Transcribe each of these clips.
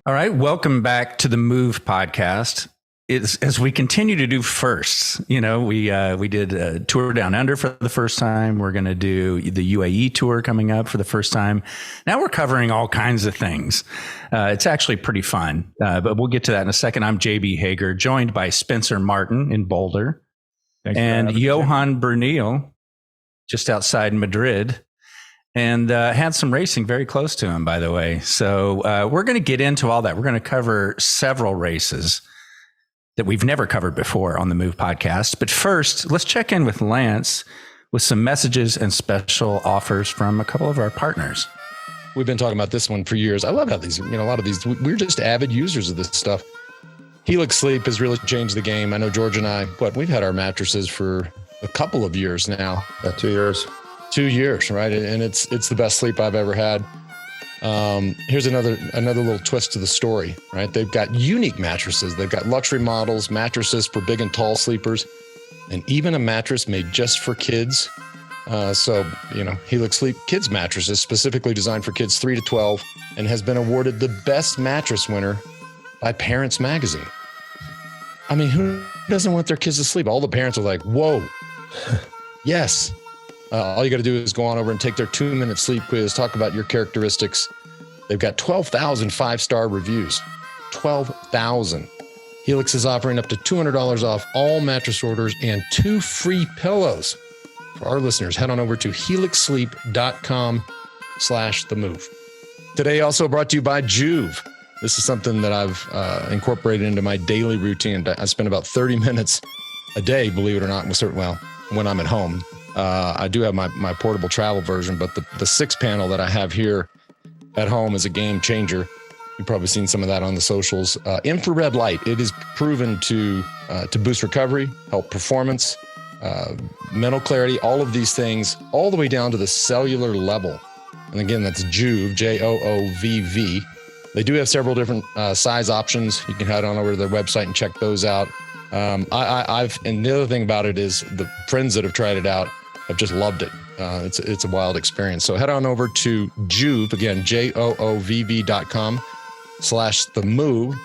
All right, welcome back to the Move podcast. As we continue to do firsts, we did a tour down under for the first time. We're going to do the UAE tour coming up for the first time. Now we're covering all kinds of things. It's actually pretty fun, but we'll get to that in a second. I'm JB Hager, joined by Spencer Martin in Boulder. And Johan Bernil, just outside Madrid. And had some racing very close to him, by the way. So we're going to get into all that. We're going to cover several races that we've never covered before on the Move podcast. But first, let's check in with Lance with some messages and special offers from a couple of our partners. We've been talking about this one for years. I love how these, a lot of these, we're just avid users of this stuff. Helix Sleep has really changed the game. I know George and I, we've had our mattresses for a couple of years now. 2 years. 2 years, right? And it's the best sleep I've ever had. Here's another little twist to the story, right? They've got unique mattresses. They've got luxury models, mattresses for big and tall sleepers, and even a mattress made just for kids. Helix Sleep kids mattresses specifically designed for kids 3 to 12 and has been awarded the best mattress winner by Parents Magazine. I mean, who doesn't want their kids to sleep? All the parents are like, whoa, yes. All you got to do is go on over and take their 2-minute sleep quiz, talk about your characteristics. They've got 12,000 5-star reviews. 12,000. Helix is offering up to $200 off all mattress orders and 2 free pillows. For our listeners, head on over to helixsleep.com/themove. Today also brought to you by Juve. This is something that I've incorporated into my daily routine. I spend about 30 minutes a day, believe it or not, when I'm at home. I do have my portable travel version, but the 6-panel that I have here at home is a game changer. You've probably seen some of that on the socials. Infrared light, it is proven to boost recovery, help performance, mental clarity, all of these things, all the way down to the cellular level. And again, that's Joovv, Joovv. They do have several different size options. You can head on over to their website and check those out. And the other thing about it is the friends that have tried it out have just loved it. It's a wild experience. So head on over to Joovv, again, joovv.com/themove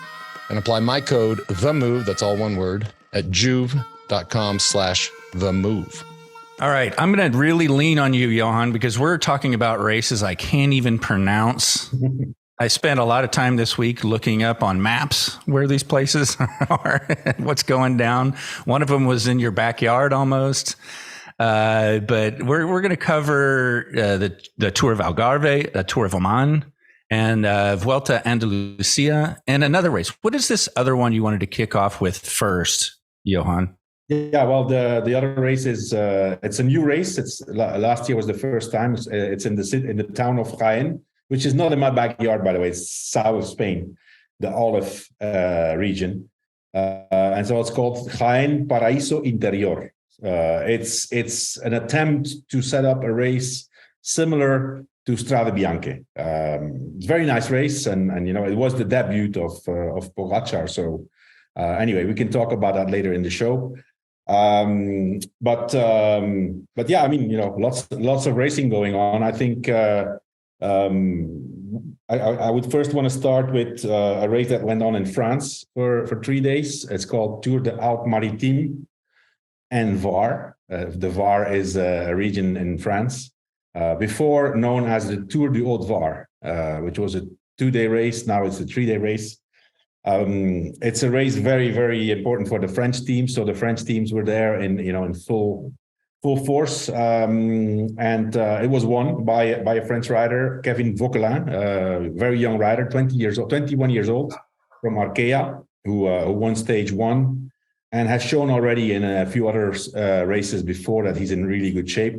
and apply my code THEMOVE, that's all one word, at joovv.com/themove. All right. I'm going to really lean on you, Johan, because we're talking about races I can't even pronounce. I spent a lot of time this week looking up on maps where these places are, what's going down. One of them was in your backyard almost. But we're going to cover the Tour of Algarve, the Tour of Oman, and Vuelta Andalucía, and another race. What is this other one you wanted to kick off with first, Johan? Yeah, well, the other race is it's a new race. It's last year was the first time. It's in the town of Jaén, which is not in my backyard, by the way. It's south of Spain, the olive region, and so it's called Jaén Paraíso Interior. It's an attempt to set up a race similar to Strade Bianche. It's a very nice race, and it was the debut of Pogačar. So anyway, we can talk about that later in the show. But yeah, I mean, lots of racing going on. I think I would first want to start with a race that went on in France for 3 days. It's called Tour des Alpes Maritimes and Var. The Var is a region in France, before known as the Tour du Haut-Var, which was a 2-day race. Now it's a 3-day race. It's a race very, very important for the French team. So the French teams were there in full force, and it was won by a French rider, Kevin Vauquelin, a very young rider, 21 years old, from Arkea, who won stage 1 and has shown already in a few other races before that he's in really good shape.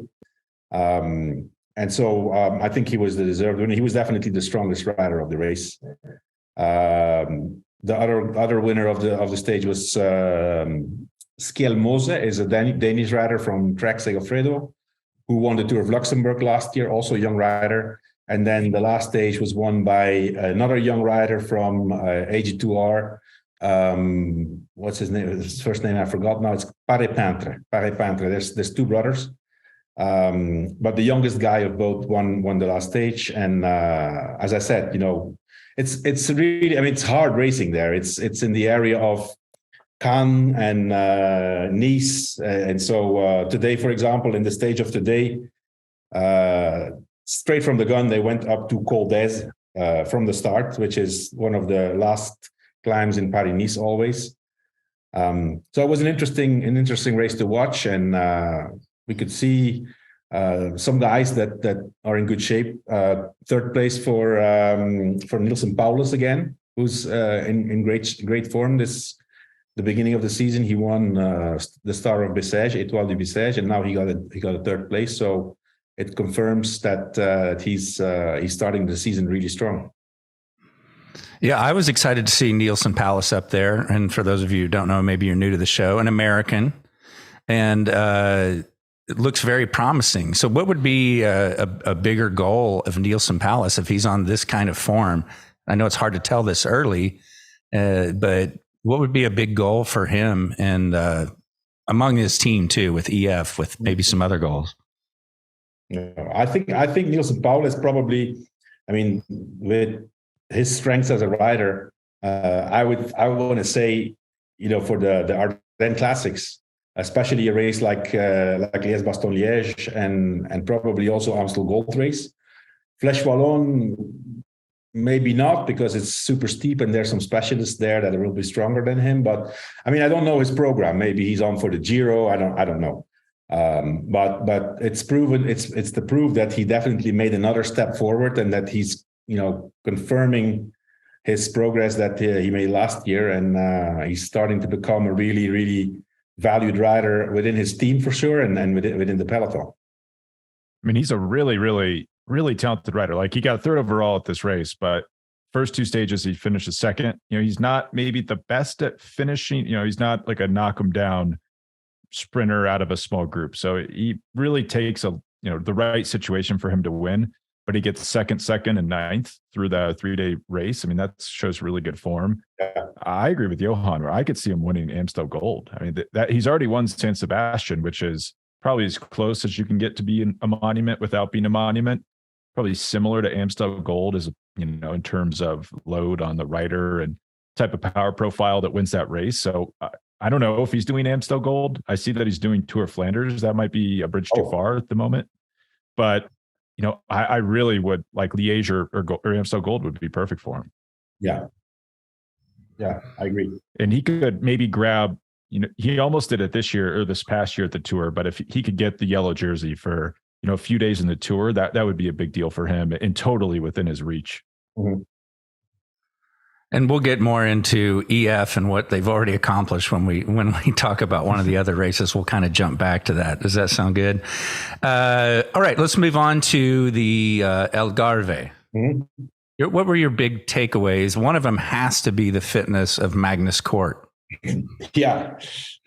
And so I think he was the deserved winner. He was definitely the strongest rider of the race. The other winner of the stage was Skjel Mose, is a Danish rider from Trek Segafredo, who won the Tour of Luxembourg last year, also a young rider. And then the last stage was won by another young rider from AG2R. What's his name? His first name I forgot now. It's Paré Peintre. There's 2 brothers. But the youngest guy of both won the last stage. And as I said, it's really, I mean, it's hard racing there. It's in the area of Cannes and Nice. And so today, for example, in the stage of today, straight from the gun, they went up to Col d'Èze from the start, which is one of the last climbs in Paris-Nice always. So it was an interesting race to watch, and we could see some guys that are in good shape. Third place for Nielsen Paulus again, who's in great form. The beginning of the season, he won the Star of Bessèges, Étoile du Bessèges, and now he got a third place. So it confirms that he's starting the season really strong. Yeah, I was excited to see Nielsen Paulus up there. And for those of you who don't know, maybe you're new to the show, an American, and it looks very promising. So what would be a bigger goal of Nielsen Paulus if he's on this kind of form? I know it's hard to tell this early, but what would be a big goal for him and among his team too, with EF, with maybe some other goals? I think Nielsen Paulus probably, I mean, with his strengths as a rider, I would want to say, for the Ardennes Classics, especially a race like Liège-Bastogne-Liège and probably also Amstel Gold Race. Flèche Wallonne, maybe not, because it's super steep and there's some specialists there that will be stronger than him. But I mean, I don't know his program. Maybe he's on for the Giro. I don't know. But it's proven. It's the proof that he definitely made another step forward, and that he's confirming his progress that he made last year, and he's starting to become a really, really valued rider within his team for sure, and within the peloton. I mean, he's a really, really, really talented rider. Like, he got third overall at this race, but first two stages he finished second. He's not maybe the best at finishing. He's not like a knock him down sprinter out of a small group. So he really takes the right situation for him to win. But he gets second, and ninth through the 3-day race. I mean, that shows really good form. Yeah. I agree with Johan, where I could see him winning Amstel Gold. I mean, that he's already won San Sebastian, which is probably as close as you can get to be a monument without being a monument. Probably similar to Amstel Gold as in terms of load on the rider and type of power profile that wins that race. So I don't know if he's doing Amstel Gold. I see that he's doing Tour of Flanders. That might be a bridge too far at the moment, but I really would like Liège or Amstel Gold would be perfect for him. Yeah, I agree. And he could maybe grab, he almost did it this year or this past year at the Tour, but if he could get the yellow jersey for, a few days in the Tour, that would be a big deal for him and totally within his reach. Mm-hmm. And we'll get more into EF and what they've already accomplished when we talk about one of the other races. We'll kind of jump back to that. Does that sound good? All right, let's move on to the Algarve. Mm-hmm. What were your big takeaways? One of them has to be the fitness of Magnus Kort. Yeah.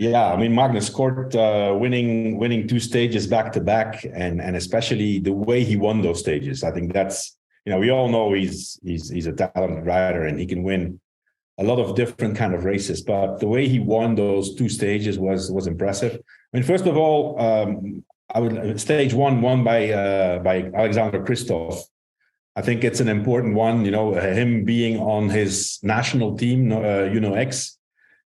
I mean, Magnus Kort winning two stages back to back, and especially the way he won those stages. I think that's, we all know he's a talented rider and he can win a lot of different kind of races. But the way he won those two stages was impressive. I mean, first of all, stage one won by Alexander Kristoff. I think it's an important one. Him being on his national team, X,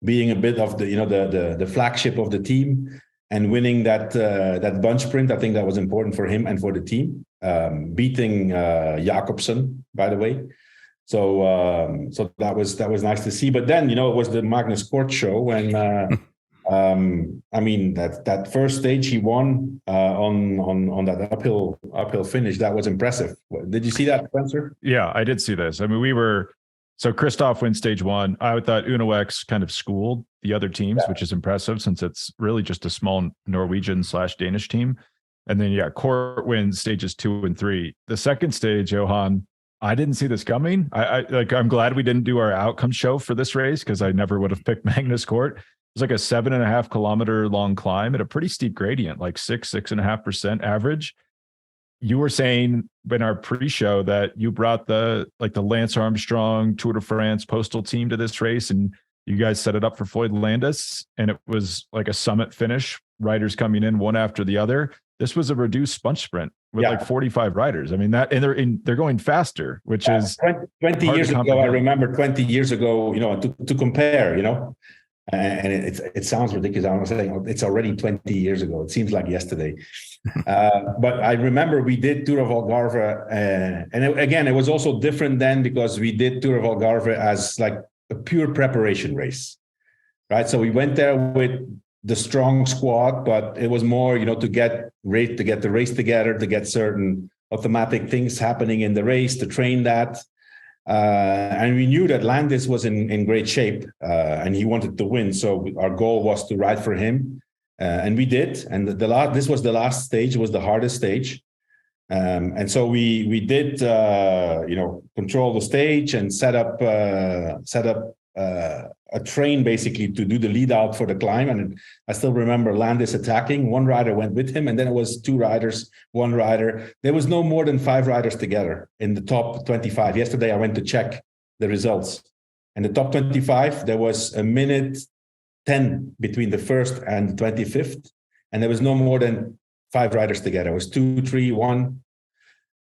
being a bit of the flagship of the team and winning that bunch sprint. I think that was important for him and for the team. Beating Jakobsen, by the way. So that was nice to see. But then, it was the Magnus Kort show when I mean, that first stage he won on that uphill finish. That was impressive. Did you see that, Spencer? Yeah, I did see this. I mean, so Kristoff wins stage one. I thought Uno-X kind of schooled the other teams, which is impressive since it's really just a small Norwegian/Danish team. And then, Kort wins stages 2 and 3. The second stage, Johan, I didn't see this coming. I'm glad we didn't do our outcome show for this race because I never would have picked Magnus Kort. It was like a 7.5 kilometer long climb at a pretty steep gradient, like 6.5% average. You were saying in our pre-show that you brought the Lance Armstrong Tour de France postal team to this race, and you guys set it up for Floyd Landis, and it was like a summit finish, riders coming in one after the other. this was a reduced sponge sprint with like 45 riders. I mean, that, and they're going faster, which is 20 years ago. I remember 20 years ago, to compare, and it sounds ridiculous. I'm saying it's already 20 years ago. It seems like yesterday. But I remember we did Tour of Algarve, and it was also different then because we did Tour of Algarve as like a pure preparation race, right? So we went there with the strong squad, but it was more, to get the race together, to get certain automatic things happening in the race, to train that. And we knew that Landis was in great shape, and he wanted to win. So our goal was to ride for him, and we did. And this was the last stage, was the hardest stage. And so we did, control the stage and set up a train basically to do the lead out for the climb. And I still remember Landis attacking. One rider went with him, and then it was two riders, one rider. There was no more than 5 riders together in the top 25. Yesterday, I went to check the results. And the top 25, there was a minute 10 between the first and the 25th. And there was no more than 5 riders together. It was 2, 3, 1.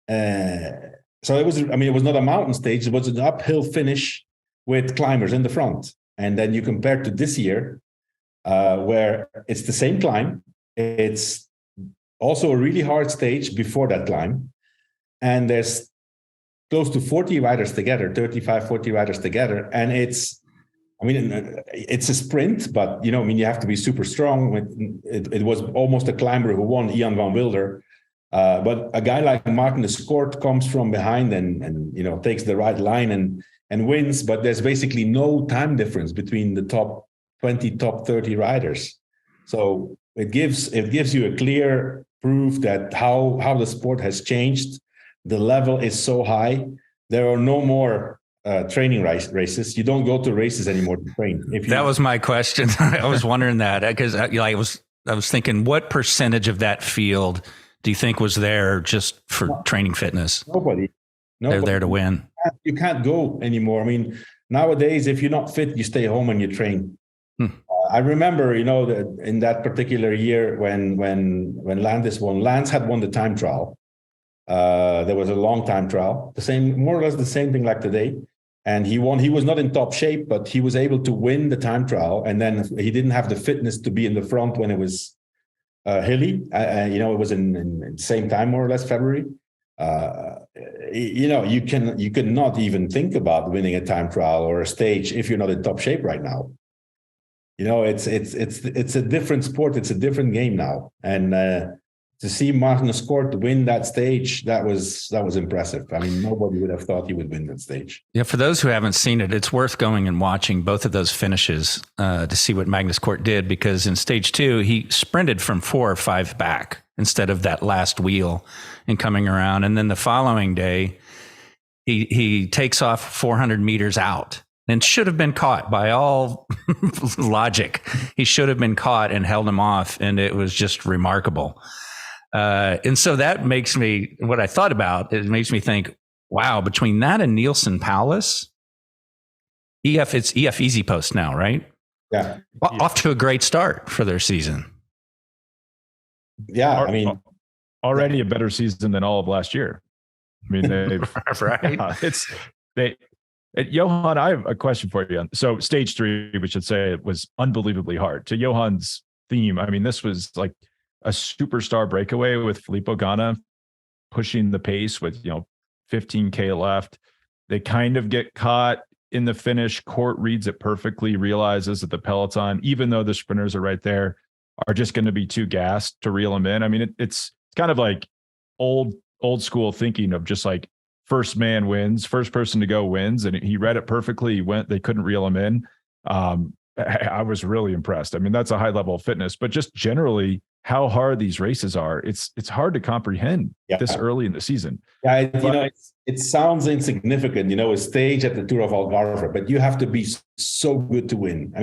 So it was not a mountain stage. It was an uphill finish with climbers in the front. And then you compare to this year, where it's the same climb. It's also a really hard stage before that climb. And there's close to 40 riders together, 35, 40 riders together. And it's a sprint, but, you have to be super strong. It was almost a climber who won, Ian van Wilder. But a guy like Martinez comes from behind and takes the right line and wins, but there's basically no time difference between the top 20, top 30 riders. So it gives you a clear proof that how the sport has changed. The level is so high. There are no more training races. You don't go to races anymore to train. That was my question. I was wondering that because I was thinking, what percentage of that field do you think was there just for training fitness? Nobody. They're there to win. You can't go anymore. Nowadays, if you're not fit, you stay home and you train. I remember, that in that particular year when Landis won, Lance had won the time trial. There was a long time trial, more or less the same thing like today. And he won. He was not in top shape, but he was able to win the time trial. And then he didn't have the fitness to be in the front when it was hilly. It was in the same time, more or less, February. You cannot even think about winning a time trial or a stage if you're not in top shape right now. It's a different sport. It's a different game now. And to see Martinez win that stage, that was impressive. Nobody would have thought he would win that stage. Yeah, for those who haven't seen it, it's worth going and watching both of those finishes to see what Magnus Cort did, because in stage 2, he sprinted from 4 or 5 back instead of that last wheel and coming around. And then the following day, he takes off 400 meters out and should have been caught by all logic. He should have been caught and held him off. And it was just remarkable. And so that makes me, what I thought about, it makes me think, wow, between that and Nielsen Powless, it's EF Easy Post now, right? Yeah. Off to a great start for their season. Yeah. Already a better season than all of last year. They've right. Johan, I have a question for you. So stage 3, we should say, it was unbelievably hard. To Johan's theme, this was like a superstar breakaway with Filippo Ganna pushing the pace with 15K left. They kind of get caught in the finish. Cort reads it perfectly, realizes that the peloton, even though the sprinters are right there, are just going to be too gassed to reel them in. It's kind of like old school thinking of just like first man wins, first person to go wins. And he read it perfectly. They couldn't reel him in. I was really impressed. That's a high level of fitness, but just generally how hard these races are. It's hard to comprehend this early in the season. Yeah. It sounds insignificant, a stage at the Tour of Algarve, but you have to be so good to win.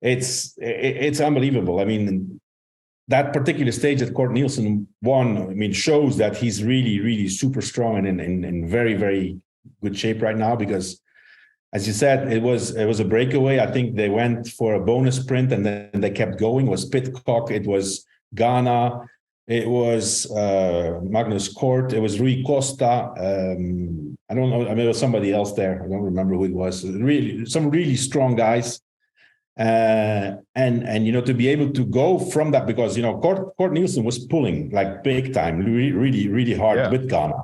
It's unbelievable. That particular stage that Cort Nielsen won, shows that he's really, really super strong and in very, very good shape right now, because as you said, it was a breakaway. I think they went for a bonus sprint and then they kept going. It was Pidcock, it was Ghana, It was Magnus Kort. It was Rui Costa. I don't know. I mean, there was somebody else there. I don't remember who it was. Really, some really strong guys. And to be able to go from that, because Kort Nielsen was pulling like big time, really hard with Ghana.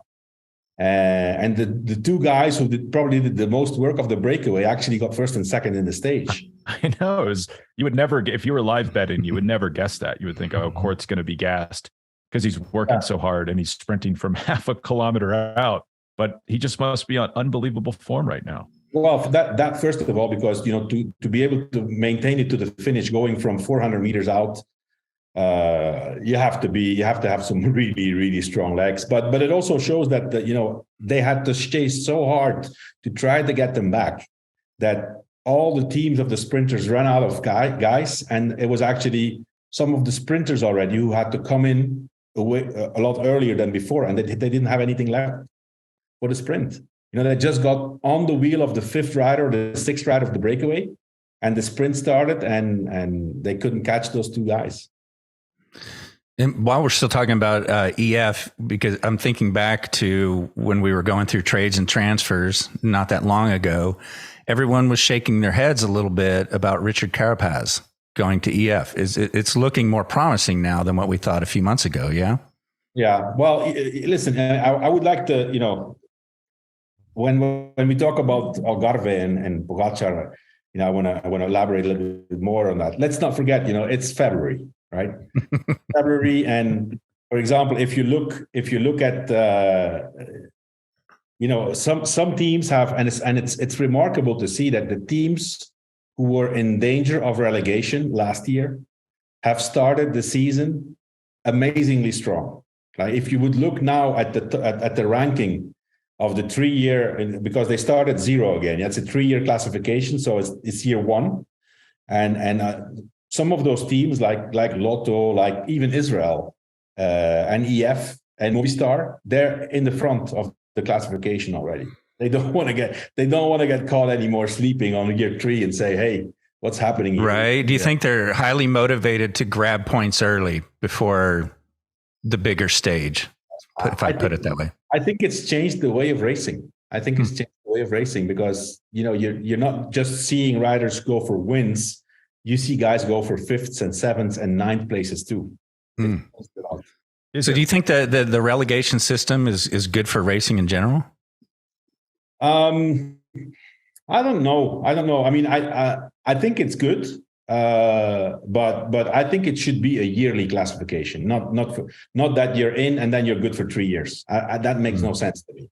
And the two guys who probably did the most work of the breakaway actually got first and second in the stage. I know. You would never, if you were live betting, you would never guess that. You would think, oh, Kort's going to be gassed because he's working so hard and he's sprinting from half a kilometer out. But he just must be on unbelievable form right now. Well, that first of all, because to be able to maintain it to the finish, going from 400 meters out, you have to have some really strong legs. But it also shows that they had to chase so hard to try to get them back that all the teams of the sprinters ran out of guys, and it was actually some of the sprinters already who had to come in a lot earlier than before, and they didn't have anything left for the sprint. They just got on the wheel of the fifth rider, the sixth rider of the breakaway, and the sprint started, and they couldn't catch those two guys. And while we're still talking about EF, because I'm thinking back to when we were going through trades and transfers not that long ago, everyone was shaking their heads a little bit about Richard Carapaz going to EF. It's looking more promising now than what we thought a few months ago. Yeah. Yeah. Well, listen, I would like to, when we talk about Algarve and Pogačar, I want to elaborate a little bit more on that. Let's not forget, it's February, right? February, and for example, if you look at some teams have, and it's remarkable to see that the teams who were in danger of relegation last year have started the season amazingly strong. Like if you would look now at the ranking of the 3-year, because they started 0 again. It's a 3-year classification, so it's year 1, and some of those teams like Lotto, like even Israel and EF and Movistar, they're in the front of the classification already. They don't want to get caught anymore sleeping on year 3 and say, hey, what's happening here? Right. Do you think they're highly motivated to grab points early before the bigger stage? If I put it that way. I think it's changed the way of racing. Because, you're not just seeing riders go for wins. You see guys go for 5th and 7th and 9th places too. So do you think that the relegation system is good for racing in general? I don't know. I mean, I think it's good. But I think it should be a yearly classification, not that you're in and then you're good for 3 years. That makes no sense to me.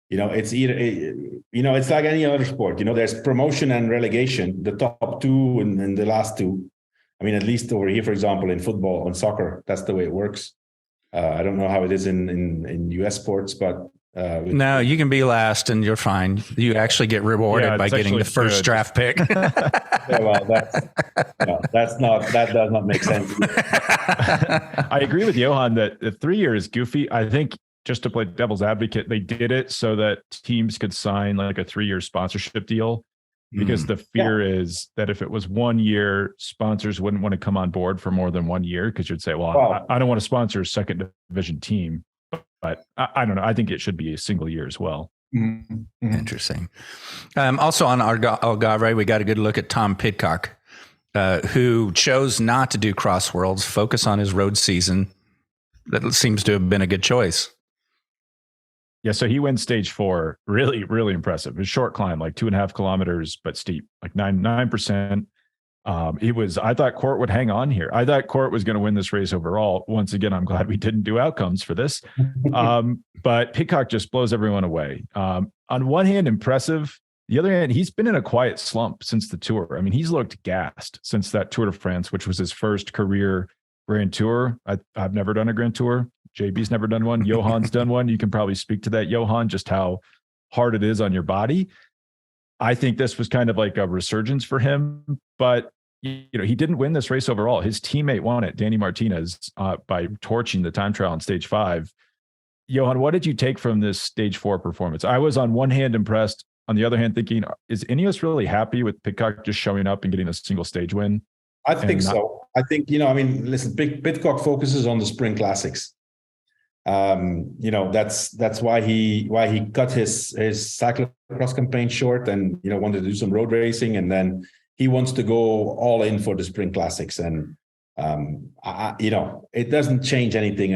It's either, it's like any other sport. There's promotion and relegation, the top 2 and the last 2. I mean, at least over here, for example, in football and soccer, that's the way it works. I don't know how it is in US sports, but no, you can be last and you're fine. You actually get rewarded by getting the first draft pick. Yeah, well, that does not make sense. I agree with Johan that the 3 year is goofy. I think just to play devil's advocate, they did it so that teams could sign like a 3-year sponsorship deal, because the fear is that if it was 1 year, sponsors wouldn't want to come on board for more than 1 year, because you'd say, well, I don't want to sponsor a second division team. But I don't know. I think it should be a single year as well. Mm-hmm. Interesting. Also on Algarve, we got a good look at Tom Pidcock, who chose not to do Cross Worlds, focus on his road season. That seems to have been a good choice. Yeah, so he wins stage 4. Really, really impressive. A short climb, like 2.5 kilometers, but steep, like 9%. I thought Kort would hang on here. I thought Kort was going to win this race overall. Once again, I'm glad we didn't do outcomes for this. But Pidcock just blows everyone away. On one hand, impressive. The other hand, he's been in a quiet slump since the Tour. I mean, he's looked gassed since that Tour de France, which was his first career Grand Tour. I've never done a Grand Tour. JB's never done one. Johan's done one. You can probably speak to that, Johan, just how hard it is on your body. I think this was kind of like a resurgence for him, but he didn't win this race overall. His teammate won it, Dani Martinez, by torching the time trial on stage 5. Johan, what did you take from this stage 4 performance? I was on one hand impressed, on the other hand thinking, is Ineos really happy with Pidcock just showing up and getting a single stage win? I think so. I think, I mean, listen, Pidcock focuses on the spring classics. That's why he cut his cyclocross campaign short and, wanted to do some road racing. And then he wants to go all in for the spring classics. And, it doesn't change anything.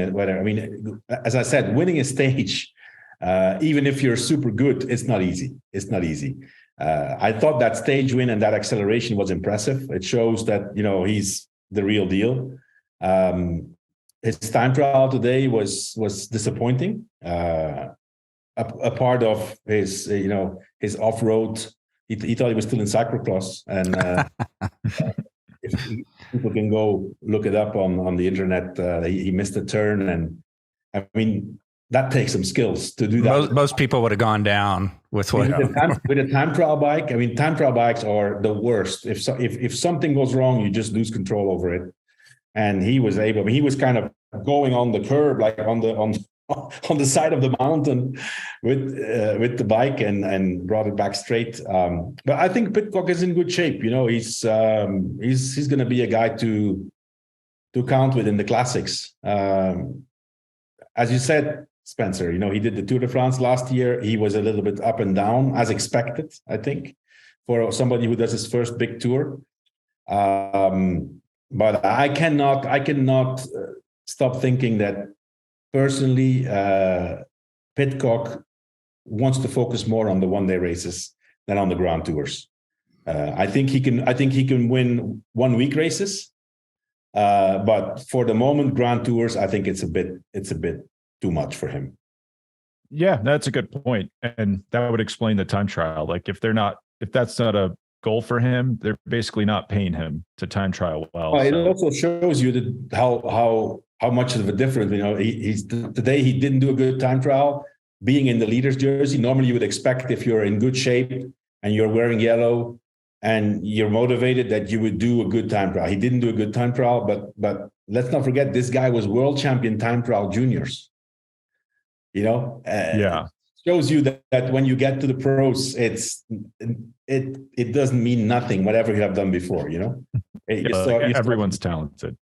As I said, winning a stage, even if you're super good, it's not easy. I thought that stage win and that acceleration was impressive. It shows that, he's the real deal. His time trial today was disappointing. A part of his, his off-road, he thought he was still in cyclocross. And if people can go look it up on the internet, he missed a turn. And I mean, that takes some skills to do that. Most people would have gone down with what with a time trial bike. I mean, time trial bikes are the worst. If something goes wrong, you just lose control over it. And he was able. I mean, he was kind of going on the curb, like on the side of the mountain with the bike, and brought it back straight. But I think Pidcock is in good shape. He's going to be a guy to count with in the classics. As you said, Spencer, he did the Tour de France last year. He was a little bit up and down, as expected, I think, for somebody who does his first big tour. But I cannot stop thinking that personally, Pidcock wants to focus more on the one-day races than on the Grand Tours. I think he can win 1 week races, but for the moment, Grand Tours, I think it's a bit too much for him. Yeah, that's a good point, and that would explain the time trial. Like if that's not a goal for him, they're basically not paying him to time trial well. It also shows you that how much of a difference. Today he didn't do a good time trial. Being in the leader's jersey, normally you would expect if you're in good shape and you're wearing yellow and you're motivated that you would do a good time trial. He didn't do a good time trial, but let's not forget this guy was world champion time trial juniors. Shows you that when you get to the pros, it doesn't mean nothing, whatever you have done before, everyone's talented.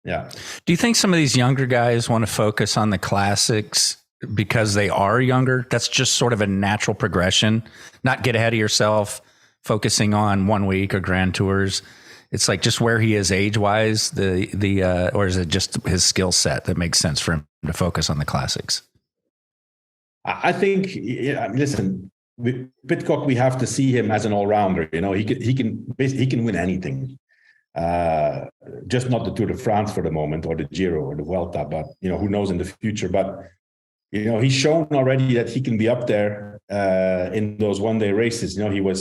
Yeah. Do you think some of these younger guys want to focus on the classics because they are younger? That's just sort of a natural progression, not get ahead of yourself, focusing on 1 week or Grand Tours. It's like just where he is age-wise, or is it just his skill set that makes sense for him to focus on the classics? I think, listen, with Pidcock, we have to see him as an all-rounder. He can win anything. Just not the Tour de France for the moment, or the Giro or the Vuelta, but who knows in the future. But he's shown already that he can be up there in those one-day races. He won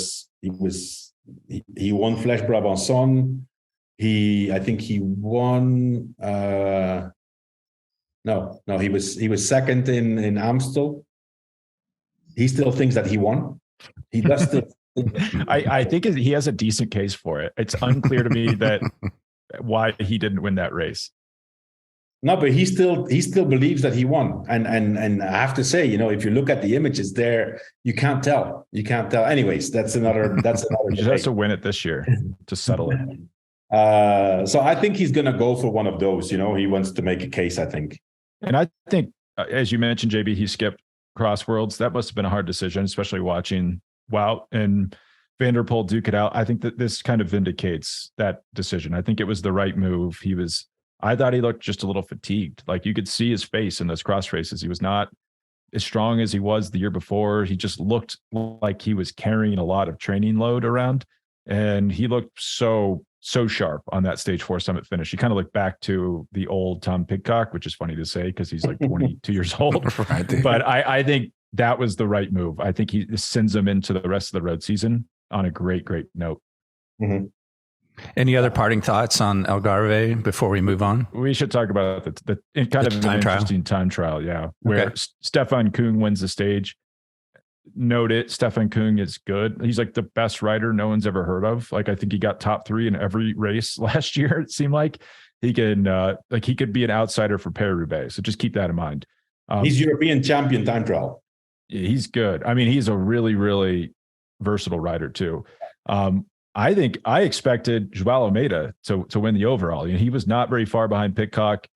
Flèche Brabançon. I think he won. He was second in Amstel. He still thinks that he won. He does still. I think he has a decent case for it. It's unclear to me why he didn't win that race. No, but he still believes that he won. And I have to say, if you look at the images there, you can't tell. Anyways, that's another. He just has to win it this year to settle it. So I think he's going to go for one of those. He wants to make a case, I think. And I think, as you mentioned, JB, he skipped Cross Worlds. That must have been a hard decision, especially watching Wout and Van der Poel duke it out. I think that this kind of vindicates that decision. I think it was the right move. I thought he looked just a little fatigued. Like you could see his face in those cross races. He was not as strong as he was the year before. He just looked like he was carrying a lot of training load around, and he looked so sharp on that Stage 4 Summit finish. He kind of looked back to the old Tom Pidcock, which is funny to say because he's like 22 years old. Right. But I think that was the right move. I think he sends him into the rest of the road season on a great note. Mm-hmm. Any other parting thoughts on Algarve before we move on? We should talk about the interesting time trial. Yeah. Where Stefan Kung wins the stage. Note it. Stefan Kung is good. He's like the best rider no one's ever heard of. Like, I think he got top 3 in every race last year. It seemed like he could be an outsider for Paris-Roubaix. So just keep that in mind. He's European champion time trial. He's good. I mean, he's a really, really versatile rider too. I think I expected Joao Almeida to win the overall. He was not very far behind Pidcock.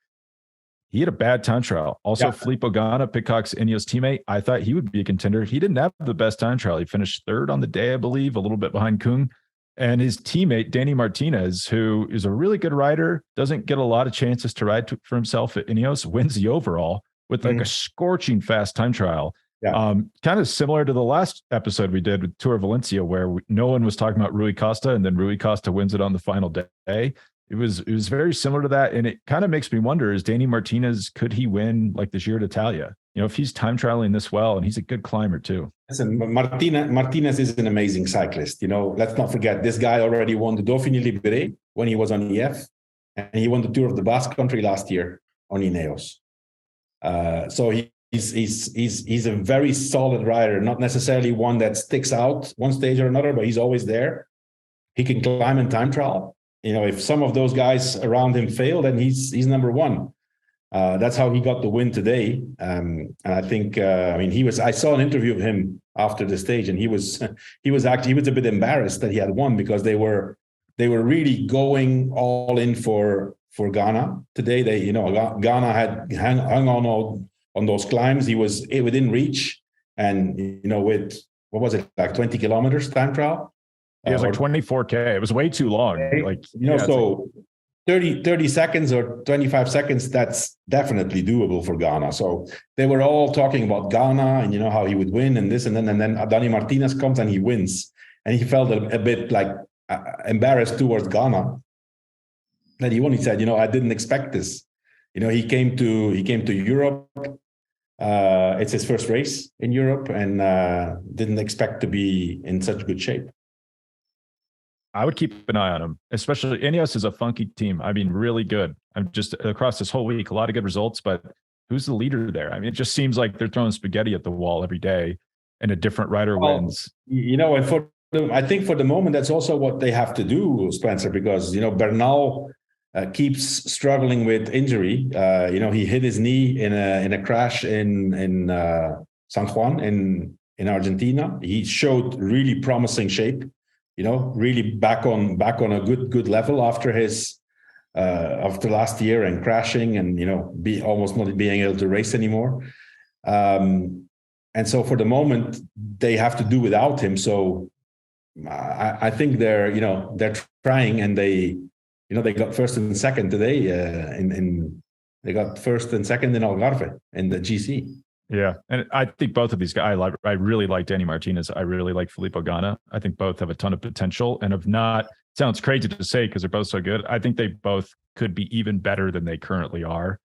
He had a bad time trial. Also, Filippo Ganna, Pidcock's Ineos teammate, I thought he would be a contender. He didn't have the best time trial. He finished third on the day, I believe, a little bit behind Kung. And his teammate, Dani Martinez, who is a really good rider, doesn't get a lot of chances to ride for himself at Ineos, wins the overall with like a scorching fast time trial. Yeah. Kind of similar to the last episode we did with Tour of Valencia, where no one was talking about Rui Costa, and then Rui Costa wins it on the final day. It was very similar to that, and it kind of makes me wonder: is Dani Martinez, could he win like the Giro d'Italia? If he's time trialing this well, and he's a good climber too. Listen, Martinez is an amazing cyclist. Let's not forget this guy already won the Dauphiné Libéré when he was on EF, and he won the Tour of the Basque Country last year on Ineos. So he's a very solid rider, not necessarily one that sticks out one stage or another, but he's always there. He can climb in time trial. If some of those guys around him fail, then he's number one. That's how he got the win today. And I think, I saw an interview of him after the stage, and he was a bit embarrassed that he had won, because they were really going all in for Ganna today. Ganna had hung on those climbs. He was within reach, and with what was it, like 20 kilometers time trial? It was like 24K. It was way too long. So 30 seconds or 25 seconds, that's definitely doable for Ganna. So they were all talking about Ganna and how he would win and this and then Dani Martinez comes and he wins, and he felt a bit like embarrassed towards Ganna. Then he only said, I didn't expect this. He came to Europe. It's his first race in Europe, and didn't expect to be in such good shape. I would keep an eye on him, especially Ineos is a funky team. Really good. I'm just across this whole week, a lot of good results, but who's the leader there? It just seems like they're throwing spaghetti at the wall every day, and a different rider wins. And I think for the moment, that's also what they have to do, Spencer, because, Bernal keeps struggling with injury. He hit his knee in a crash in San Juan in Argentina. He showed really promising shape. Really back on a good level after last year and crashing and be almost not being able to race anymore. And so for the moment they have to do without him. So I think they're trying, and they got first and second today. They got first and second in Algarve in the GC. Yeah, and I think both of these guys, I really like Dani Martinez. I really like Filippo Ganna. I think both have a ton of potential, and sounds crazy to say because they're both so good. I think they both could be even better than they currently are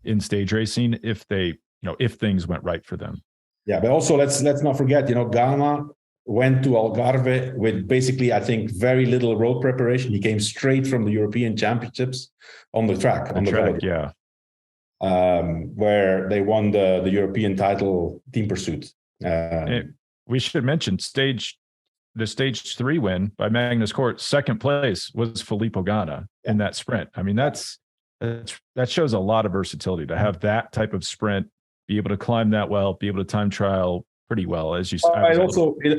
in stage racing if they, if things went right for them. Yeah, but also let's not forget, Ganna went to Algarve with basically, I think, very little road preparation. He came straight from the European Championships on the track. Yeah. Where they won the European title team pursuit. We should mention the stage 3 win by Magnus Kort. Second place was Filippo Ganna in that sprint. That shows a lot of versatility to have that type of sprint, be able to climb that well, be able to time trial pretty well, as you said.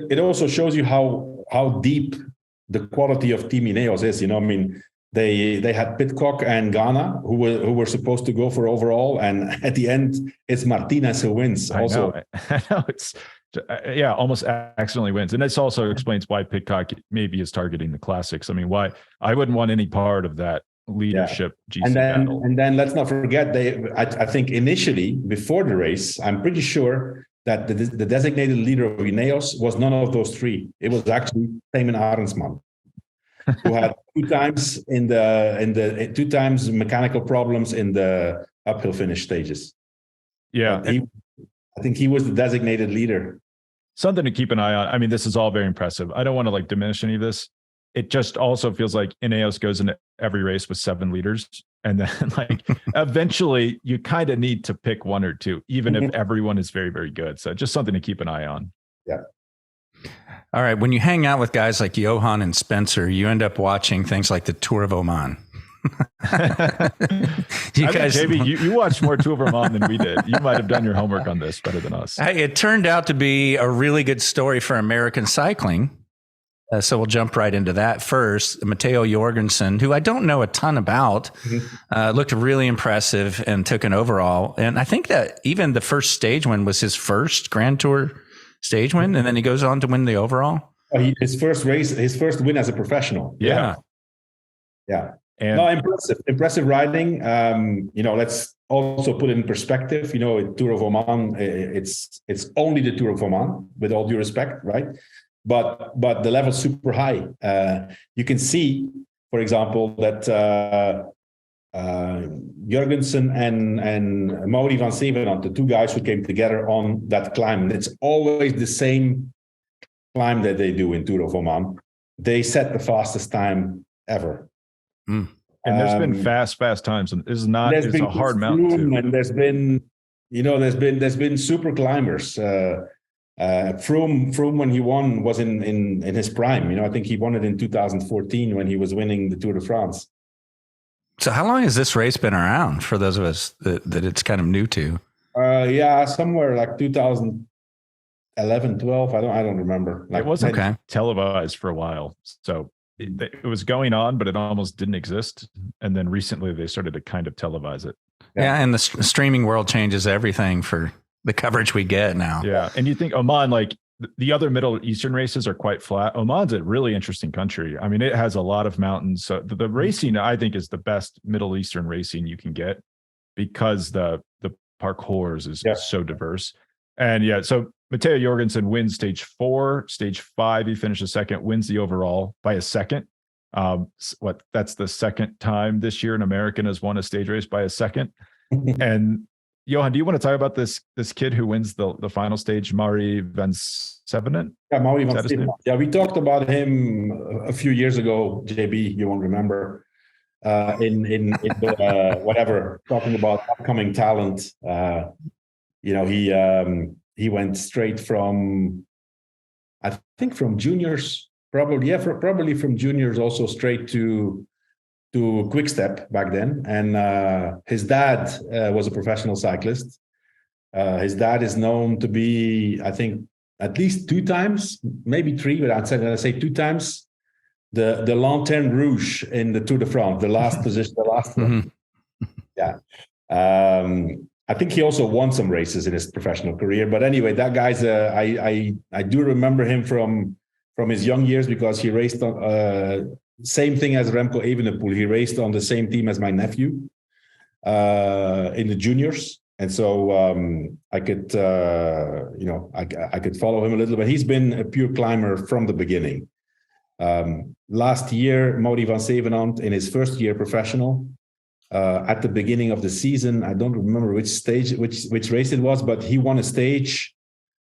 It also shows you how deep the quality of Team Ineos is. They had Pidcock and Ganna who were supposed to go for overall, and at the end it's Martinez who wins. I know it's almost accidentally wins, and this also explains why Pidcock maybe is targeting the classics. Why I wouldn't want any part of that leadership GC battle. And then let's not forget I think initially before the race, I'm pretty sure that the designated leader of Ineos was none of those three. It was actually Thymen Arensman, who had two times mechanical problems in the uphill finish stages. Yeah. I think he was the designated leader. Something to keep an eye on. This is all very impressive. I don't want to diminish any of this. It just also feels like Ineos goes into every race with 7 leaders. And then eventually you kind of need to pick one or two, even if everyone is very, very good. So just something to keep an eye on. Yeah. All right. When you hang out with guys like Johan and Spencer, you end up watching things like the Tour of Oman. You watched more Tour of Oman than we did. You might have done your homework on this better than us. Hey, it turned out to be a really good story for American cycling. So we'll jump right into that first. Matteo Jorgensen, who I don't know a ton about, looked really impressive and took an overall. And I think that even the first stage win was his first Grand Tour stage win, and then he goes on to win the overall. His first win as a professional. Yeah. And no, impressive riding. Let's also put it in perspective. Tour of Oman, it's only the Tour of Oman, with all due respect, right? But the level's super high. You can see, for example, that Jorgensen and Mauri van Zevenand, the two guys who came together on that climb, and it's always the same climb that they do in Tour of Oman. They set the fastest time ever. And there's been fast times, and it's a hard mountain too. And there's been super climbers. Froome when he won was in his prime. I think he won it in 2014 when he was winning the Tour de France. So how long has this race been around for those of us that it's kind of new to? Somewhere like 2011, 12. I don't remember. It wasn't televised for a while, so it was going on, but it almost didn't exist. And then recently they started to kind of televise it. Yeah, and the streaming world changes everything for the coverage we get now. Yeah, and you think Oman, like the other Middle Eastern races, are quite flat. Oman's a really interesting country. I mean, it has a lot of mountains. So the racing, I think, is the best Middle Eastern racing you can get because the parcours is so diverse. And so Matteo Jorgensen wins stage 4, stage 5. He finishes second, wins the overall by a second. That's the second time this year an American has won a stage race by a second. And Johan, do you want to talk about this kid who wins the final stage, Mauri van Zevenand? Yeah, Mauri van Zevenand. Yeah, we talked about him a few years ago, JB, you won't remember, in the, whatever, talking about upcoming talent. He went straight from, I think, from juniors, probably from juniors, also straight to Quick Step back then. And his dad was a professional cyclist. His dad is known to be, I think, at least 2 times, maybe 3, but I'd say 2 times the Lanterne Rouge in the Tour de France, the last position, the last one. Yeah. I think he also won some races in his professional career. But anyway, that guy's I do remember him from his young years, because he raced on same thing as Remco Evenepoel. He raced on the same team as my nephew in the juniors, and so I could I could follow him a little bit. He's been a pure climber from the beginning. Last year, Mauri van Zevenand, in his first year professional, at the beginning of the season, I don't remember which race it was, but he won a stage.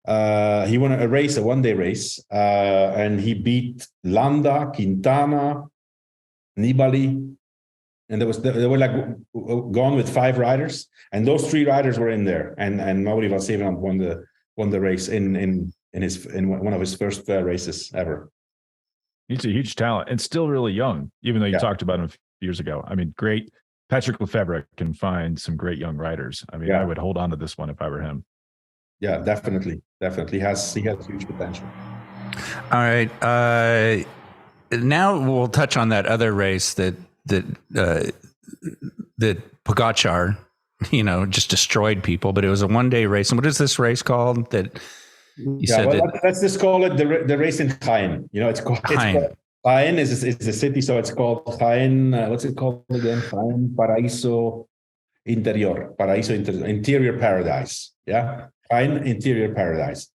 He won a race, a one-day race, and he beat Landa, Quintana, Nibali, and they were like gone with 5 riders, and those 3 riders were in there. And Mauri van Zevenand won the race in one of his first races ever. He's a huge talent and still really young, even though you talked about him a few years ago. I mean, great. Patrick Lefevre can find some great young riders. I mean, I would hold on to this one if I were him. Yeah, definitely. He has huge potential. All right. Now we'll touch on that other race that Pogačar, just destroyed people, but it was a one-day race. And what is this race called? That you said let's just call it the race in Jaén. It's called Jaén. Jaén is the city, so it's called Jaén. What's it called again? Jaén Paraíso Interior. Interior Paradise. Yeah. Jaén Interior Paradise.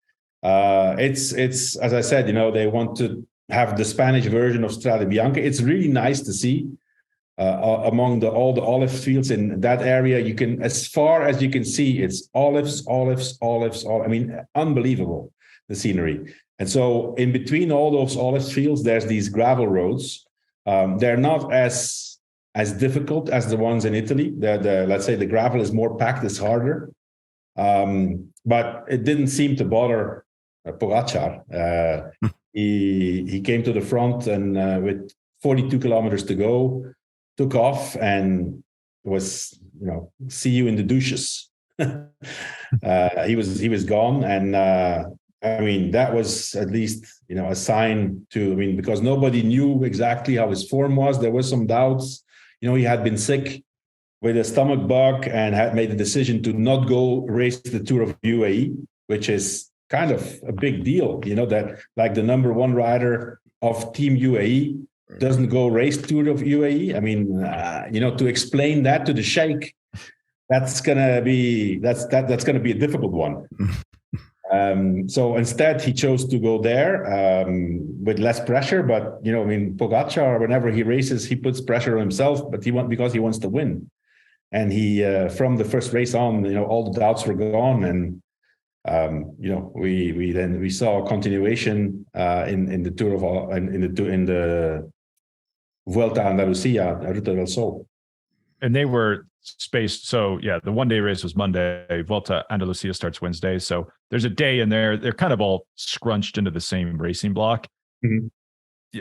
It's as I said, they want to have the Spanish version of Strade Bianche. It's really nice to see among all the olive fields in that area. You can, as far as you can see, it's olives. I mean, unbelievable, the scenery. And so in between all those olive fields, there's these gravel roads. They're not as difficult as the ones in Italy. Let's say the gravel is more packed, it's harder. But it didn't seem to bother Pogačar. He came to the front and with 42 kilometers to go, took off and was, see you in the douches. He was gone, and I mean, that was at least, a sign because nobody knew exactly how his form was. There was some doubts. He had been sick with a stomach bug and had made the decision to not go race the Tour of UAE, which is kind of a big deal, that like the number one rider of Team UAE doesn't go race Tour of UAE. I mean, to explain that to the Sheikh, that's gonna be a difficult one. So instead, he chose to go there with less pressure. But Pogačar, whenever he races, he puts pressure on himself. But because he wants to win, and he from the first race on, all the doubts were gone, and we saw a continuation in the Tour of in the Vuelta Andalucía, Ruta del Sol. And they were spaced. So yeah, the 1 day race was Monday. Volta Andalucía starts Wednesday. So there's a day in there. They're kind of all scrunched into the same racing block. Mm-hmm.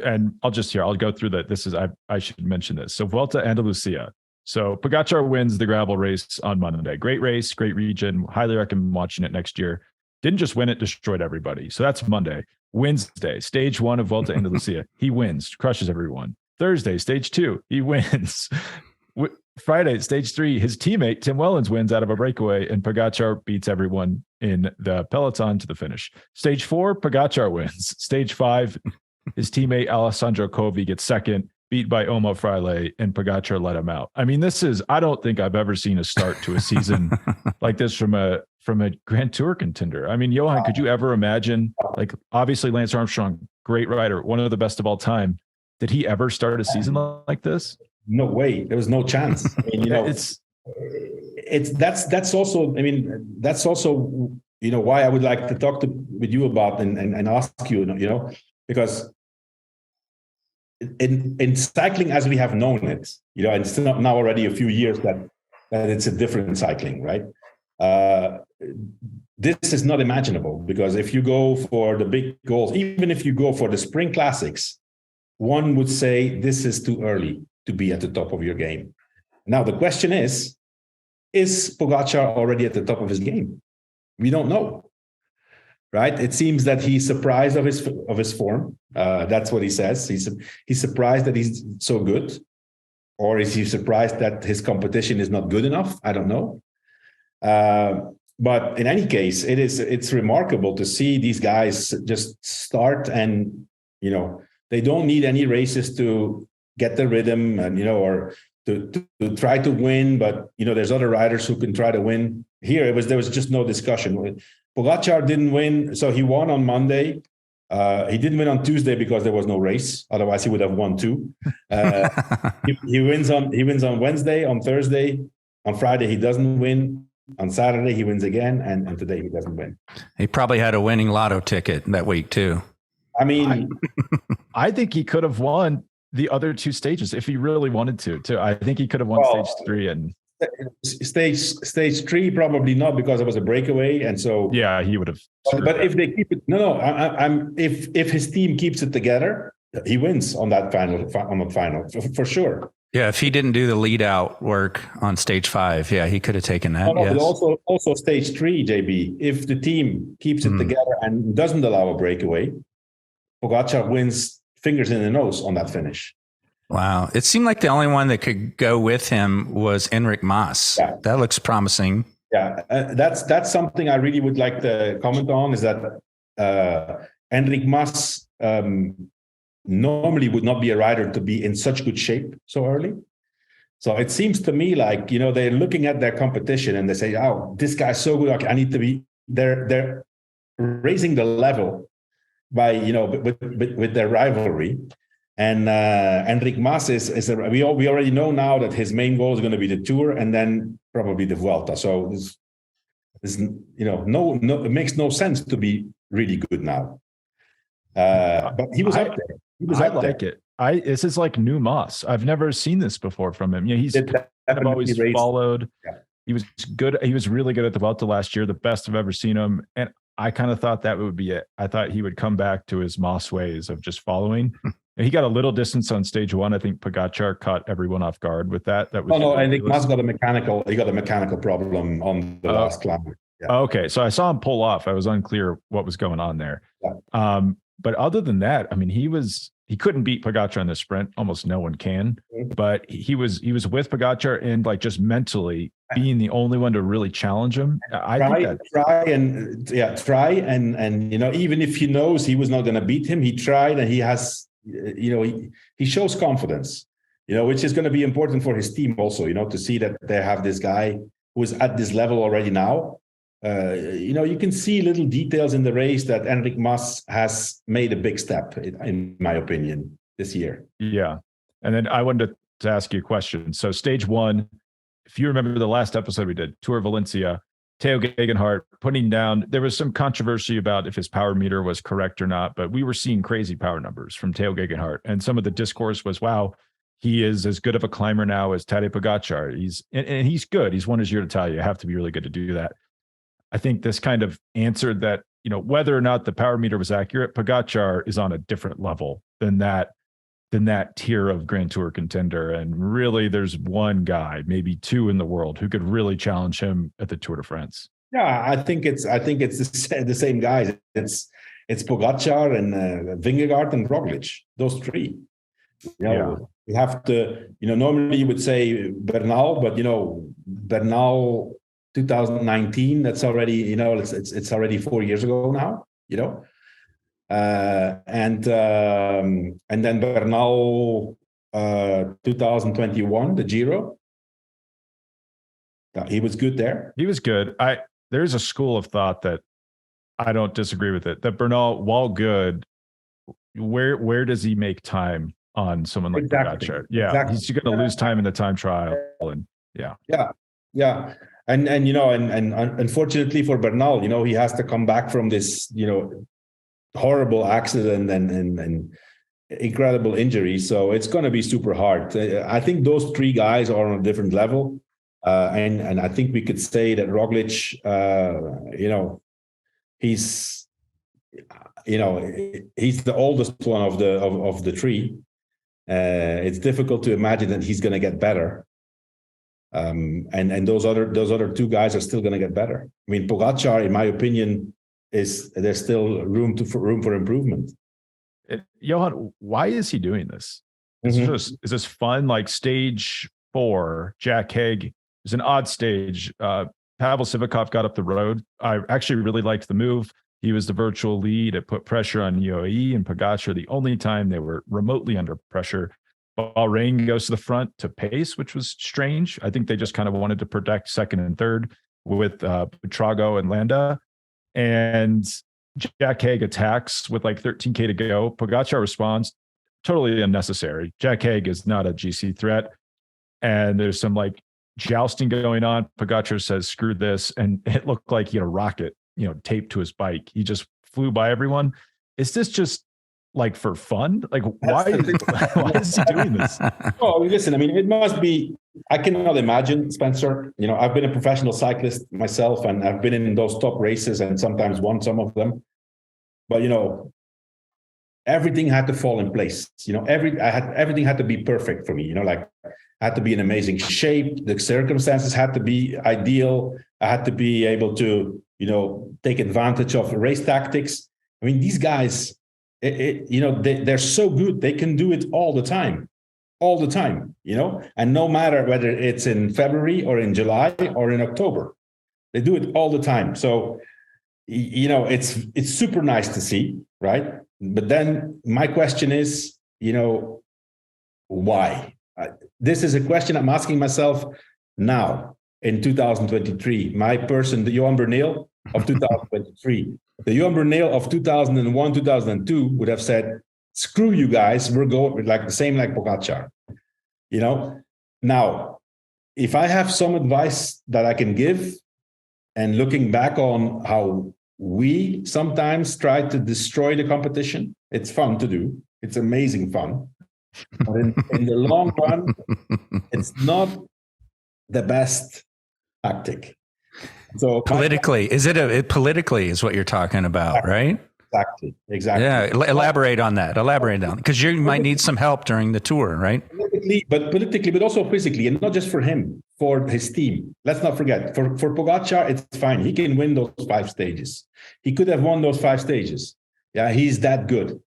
And I'll go through that. I should mention this. So Volta Andalucía. So Pogačar wins the gravel race on Monday. Great race, great region. Highly recommend watching it next year. Didn't just win it, destroyed everybody. So that's Monday. Wednesday, stage 1 of Volta Andalucía. He wins, crushes everyone. Thursday, stage 2, he wins. Friday, stage 3, his teammate Tim Wellens wins out of a breakaway, and Pogačar beats everyone in the peloton to the finish. Stage 4, Pogačar wins. Stage 5, his teammate Alessandro Covi gets second, beat by Omo Fraile, and Pogačar let him out. I mean, I don't think I've ever seen a start to a season like this from a Grand Tour contender. I mean, Johan, could you ever imagine, like, obviously Lance Armstrong, great rider, one of the best of all time. Did he ever start a season like this? No way. There was no chance. I mean, that's also why I would like to talk with you about and ask you, because in cycling as we have known it, and it's not now already a few years that it's a different cycling, right? This is not imaginable, because if you go for the big goals, even if you go for the spring classics, one would say this is too early to be at the top of your game. Now, the question is Pogačar already at the top of his game? We don't know, right? It seems that he's surprised of his form. That's what he says. He's surprised that he's so good. Or is he surprised that his competition is not good enough? I don't know. But in any case, it's remarkable to see these guys just start, and they don't need any races to get the rhythm and or to try to win. But there's other riders who can try to win. Here there was just no discussion. Pogačar didn't win, so he won on Monday. He didn't win on Tuesday because there was no race. Otherwise, he would have won too. He wins on Wednesday, on Thursday, on Friday he doesn't win. On Saturday he wins again, and today he doesn't win. He probably had a winning lotto ticket that week too. I mean, I think he could have won the other 2 stages if he really wanted to. I think he could have won stage 3 and stage 3 probably not, because it was a breakaway, and so yeah, he would have. But if they keep it, if his team keeps it together, he wins on that final for sure. Yeah, if he didn't do the lead out work on stage 5, yeah, he could have taken that. Yes. But also stage 3, JB. If the team keeps it together and doesn't allow a breakaway, Pogačar wins fingers in the nose on that finish. Wow. It seemed like the only one that could go with him was Enric Mas. Yeah. That looks promising. Yeah, that's something I really would like to comment on, is that Enric Mas normally would not be a rider to be in such good shape so early. So it seems to me like, they're looking at their competition and they say, oh, this guy's so good, I need to be, they're raising the level by, with their rivalry. And Enric Mas we already know now that his main goal is going to be the Tour and then probably the Vuelta. So it makes no sense to be really good now. But he was up there. I like it. This is like new Mas. I've never seen this before from him. He's kind of always followed. Yeah. He was good. He was really good at the Vuelta last year, the best I've ever seen him. And I kind of thought that would be it. I thought he would come back to his Mas ways of just following. And he got a little distance on stage 1. I think Pogačar caught everyone off guard with that. That was I think Mas got a mechanical. He got a mechanical problem on the last climb. Yeah. Okay, so I saw him pull off. I was unclear what was going on there. Yeah. But other than that, I mean, he couldn't beat Pogačar in the sprint. Almost no one can. But he was with Pogačar and like just mentally being the only one to really challenge him. Try and even if he knows he was not going to beat him, he tried, and he has he shows confidence, which is going to be important for his team also, to see that they have this guy who is at this level already now. You can see little details in the race that Enric Mas has made a big step, in my opinion, this year. Yeah. And then I wanted to ask you a question. So stage one, if you remember the last episode we did, Tour of Valencia, Theo Gegenhardt putting down, there was some controversy about if his power meter was correct or not, but we were seeing crazy power numbers from Theo Gegenhardt. And some of the discourse was, wow, he is as good of a climber now as Tadej Pogačar. He's good. He's won his Giro d'Italia. You have to be really good to do that. I think this kind of answered that, whether or not the power meter was accurate, Pogačar is on a different level than that tier of Grand Tour contender. And really there's one guy, maybe two in the world who could really challenge him at the Tour de France. Yeah, I think it's the same guys. It's Pogačar and Vingegaard and Roglic, those three. We have to, normally you would say Bernal, but Bernal 2019, that's already, it's already 4 years ago now, and then Bernal 2021, the Giro. He was good there. He was good. There's a school of thought that I don't disagree with it, that Bernal, while good, where does he make time on someone like Pogačar? Yeah, exactly. He's going to lose time in the time trial, and yeah. And unfortunately for Bernal, he has to come back from this, horrible accident and incredible injury. So it's going to be super hard. I think those three guys are on a different level. And I think we could say that Roglic, he's the oldest one of the three. It's difficult to imagine that he's going to get better. And those other two guys are still going to get better. I mean, Pogačar, in my opinion, there's still room for improvement. Johan, why is he doing this? Is this fun? Like stage 4, Jack Haig is an odd stage. Pavel Sivakov got up the road. I actually really liked the move. He was the virtual lead. It put pressure on UAE and Pogačar the only time they were remotely under pressure. Bahrain goes to the front to pace, which was strange. I think they just kind of wanted to protect second and third with Buitrago and Landa. And Jack Haig attacks with like 13K to go. Pogačar responds, totally unnecessary. Jack Haig is not a GC threat. And there's some like jousting going on. Pogačar says, screw this. And it looked like he had a rocket, taped to his bike. He just flew by everyone. Is this just like for fun? Like why is he doing this? Oh, listen, I mean, it must be, I cannot imagine, Spencer. I've been a professional cyclist myself, and I've been in those top races and sometimes won some of them. But everything had to fall in place. Everything had to be perfect for me. I had to be in amazing shape. The circumstances had to be ideal. I had to be able to, take advantage of race tactics. I mean, these guys, they're so good. They can do it all the time, and no matter whether it's in February or in July or in October, they do it all the time. So, it's super nice to see, right? But then my question is, why? This is a question I'm asking myself now in 2023. My person, the Johan Bernal of 2023. The Johan Bernal of 2001, 2002 would have said, screw you guys, we're going like the same like Pogačar. Now, if I have some advice that I can give, and looking back on how we sometimes try to destroy the competition, it's fun to do. It's amazing fun. But in the long run, it's not the best tactic. So politically, politically is what you're talking about, right? Exactly. Yeah. Elaborate on that. Because you might need some help during the tour, right? politically, but also physically, and not just for him, for his team. Let's not forget, for Pogačar, it's fine. He can win those 5 stages. He could have won those 5 stages. Yeah, he's that good.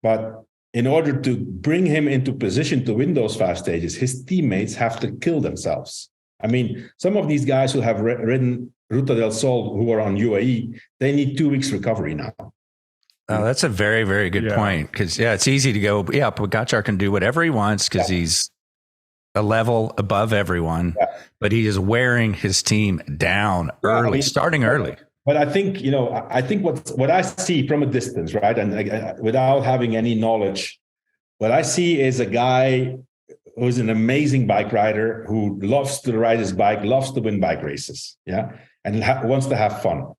But in order to bring him into position to win those 5 stages, his teammates have to kill themselves. I mean, some of these guys who have ridden Ruta del Sol, who are on UAE, they need 2 weeks recovery now. Oh, that's a very, very good point. Because, it's easy to go, Pogačar can do whatever he wants because he's a level above everyone, but he is wearing his team down early, starting early. But I think, I think what I see from a distance, right, and without having any knowledge, what I see is a guy who's an amazing bike rider who loves to ride his bike, loves to win bike races, and wants to have fun.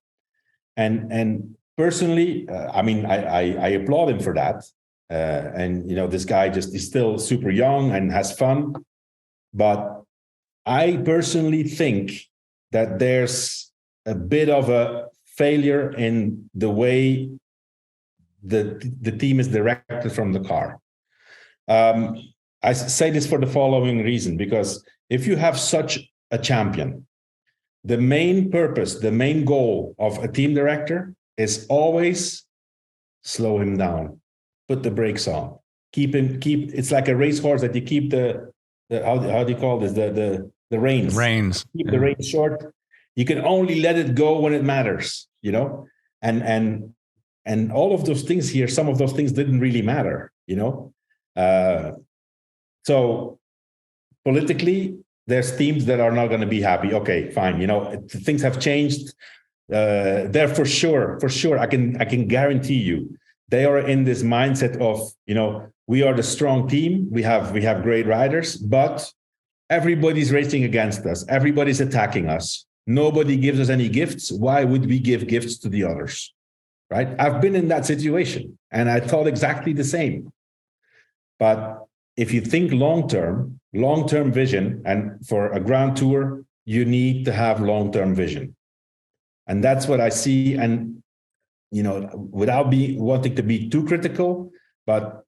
And personally, I applaud him for that. And this guy is still super young and has fun. But I personally think that there's a bit of a failure in the way the team is directed from the car. I say this for the following reason, because if you have such a champion, the main purpose, the main goal of a team director is always slow him down, put the brakes on, keep it's like a racehorse that you keep the how do you call this, the reins. Keep the reins short. You can only let it go when it matters, and all of those things here, some of those things didn't really matter, so politically there's teams that are not going to be happy. Okay, fine, things have changed. They're for sure. I can guarantee you, they are in this mindset of, we are the strong team. We have great riders, but everybody's racing against us. Everybody's attacking us. Nobody gives us any gifts. Why would we give gifts to the others? Right? I've been in that situation and I thought exactly the same. But if you think long-term vision, and for a Grand Tour, you need to have long-term vision. And that's what I see. And, without wanting to be too critical, but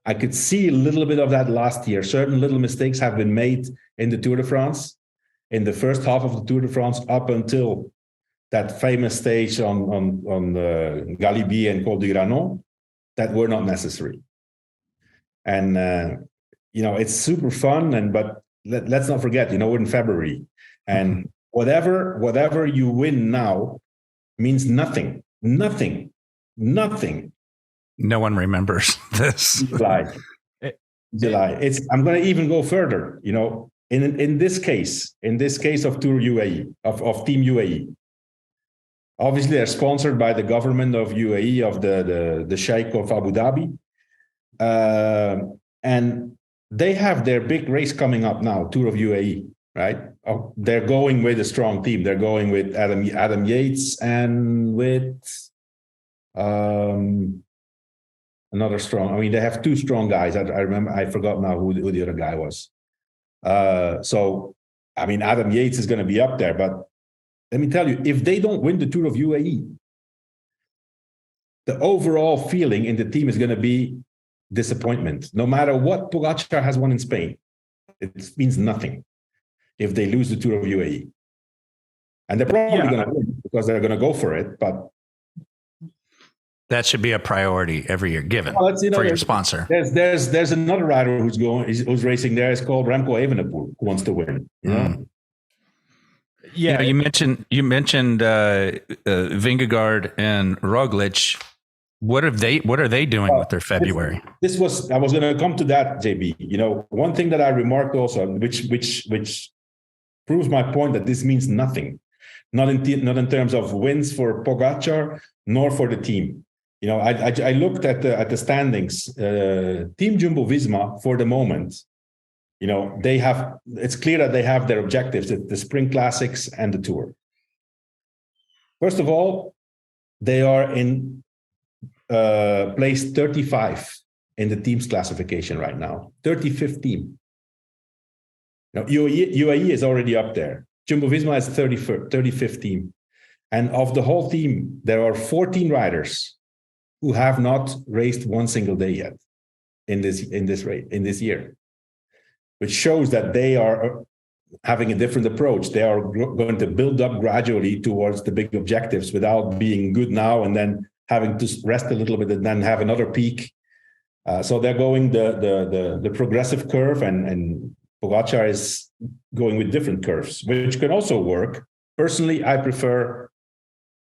I could see a little bit of that last year. Certain little mistakes have been made in the Tour de France, in the first half of the Tour de France, up until that famous stage on Galibier and Col du Granon, that were not necessary. And, it's super fun. But let's not forget, we're in February, and whatever you win now means nothing. No one remembers this. July. I'm going to even go further. In this case of Tour UAE, of Team UAE, obviously they're sponsored by the government of UAE, of the Sheikh of Abu Dhabi, and they have their big race coming up now, Tour of UAE. Right? They're going with a strong team. They're going with Adam Yates and with another strong. They have 2 strong guys. I remember. I forgot now who the other guy was. So, Adam Yates is going to be up there. But let me tell you, if they don't win the Tour of UAE, the overall feeling in the team is going to be disappointment. No matter what Pogačar has won in Spain, it means nothing if they lose the Tour of UAE. And they're probably going to win because they're going to go for it, but that should be a priority every year given for your sponsor. There's another rider who's racing there. It's called Remco Evenepoel, who wants to win. Yeah, you mentioned Vingegaard and Roglic. What are they doing with their February? I was going to come to that, JB. One thing that I remarked also, which proves my point, that this means nothing, not in terms of wins for Pogačar nor for the team. I looked at the standings. Team Jumbo-Visma for the moment, it's clear that they have their objectives: the Spring Classics and the Tour. First of all, they are in place 35 in the team's classification right now, 35th team. Now, UAE is already up there. Jumbo-Visma is 35th team. And of the whole team, there are 14 riders who have not raced one single day yet in this year. which shows that they are having a different approach. They are going to build up gradually towards the big objectives without being good now and then having to rest a little bit and then have another peak. So they're going the progressive curve, and Pogačar is going with different curves, which can also work. Personally, I prefer